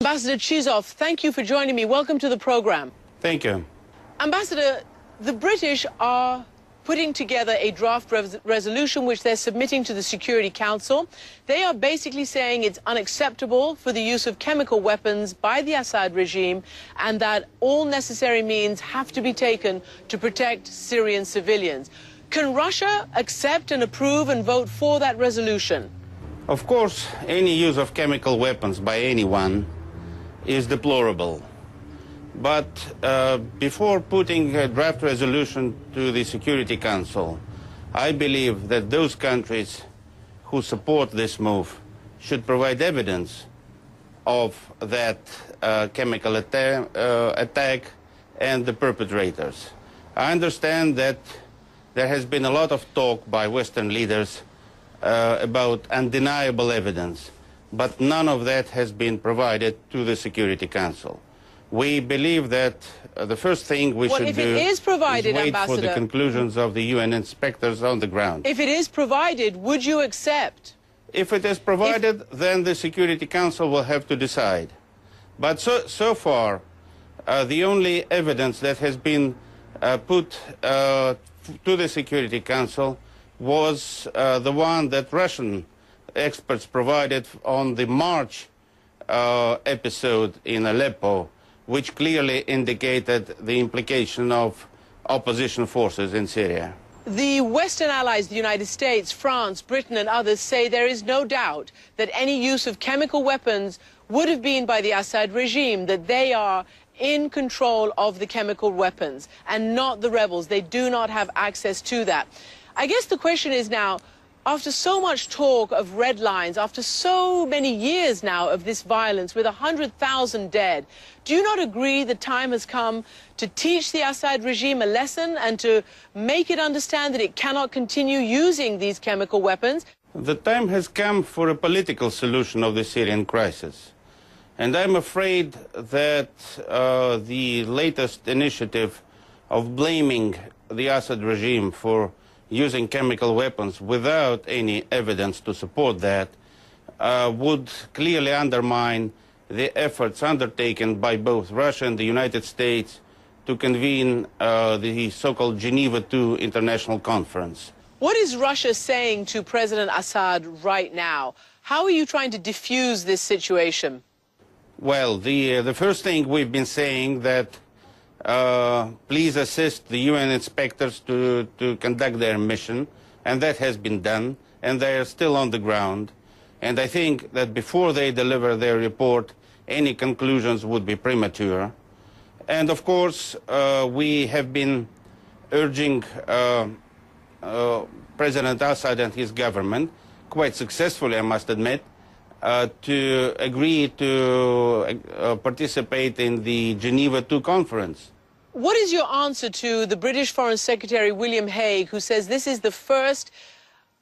Ambassador Chizov, thank you for joining me. Welcome to the program. Thank you. Ambassador, the British are putting together a draft resolution which they're submitting to the Security Council. They are basically saying it's unacceptable for the use of chemical weapons by the Assad regime and that all necessary means have to be taken to protect Syrian civilians. Can Russia accept and approve and vote for that resolution? Of course, any use of chemical weapons by anyone is deplorable. But before putting a draft resolution to the Security Council, I believe that those countries who support this move should provide evidence of that chemical attack and the perpetrators. I understand that there has been a lot of talk by Western leaders about undeniable evidence, but none of that has been provided to the Security Council. We believe that the first thing we should do is wait for the conclusions of the UN inspectors on the ground. If it is provided, would you accept? If it is provided, then the Security Council will have to decide. But so far, the only evidence that has been put to the Security Council was the one that Russian experts provided on the March episode in Aleppo, which clearly indicated the implication of opposition forces in Syria. The Western allies, the United States, France, Britain and others say there is no doubt that any use of chemical weapons would have been by the Assad regime, that they are in control of the chemical weapons and not the rebels. They do not have access to that. I guess the question is now, after so much talk of red lines, after so many years now of this violence with 100,000 dead, do you not agree the time has come to teach the Assad regime a lesson and to make it understand that it cannot continue using these chemical weapons? The time has come for a political solution of the Syrian crisis. And I'm afraid that the latest initiative of blaming the Assad regime for using chemical weapons without any evidence to support that would clearly undermine the efforts undertaken by both Russia and the United States to convene the so-called Geneva II International Conference. What is Russia saying to President Assad right now? How are you trying to diffuse this situation? Well, the first thing we've been saying that please assist the UN inspectors to conduct their mission, and that has been done, and they are still on the ground. And I think that before they deliver their report, any conclusions would be premature. And of course, we have been urging President Assad and his government, quite successfully I must admit, to agree to participate in the Geneva II conference. What is your answer to the British Foreign Secretary William Hague, who says this is the first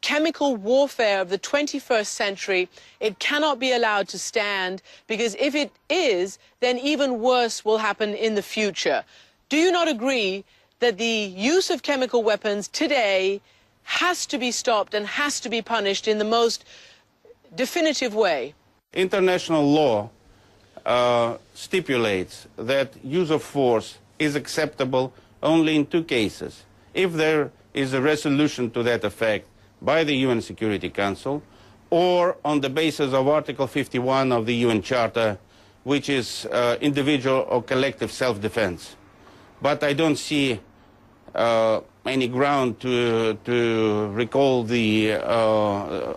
chemical warfare of the 21st century? It cannot be allowed to stand, because if it is, then even worse will happen in the future. Do you not agree that the use of chemical weapons today has to be stopped and has to be punished in the most definitive way? International law stipulates that use of force is acceptable only in two cases: if there is a resolution to that effect by the UN Security Council, or on the basis of Article 51 of the UN Charter, which is individual or collective self-defense. But I don't see any ground to recall the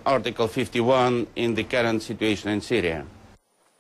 Article 51 in the current situation in Syria.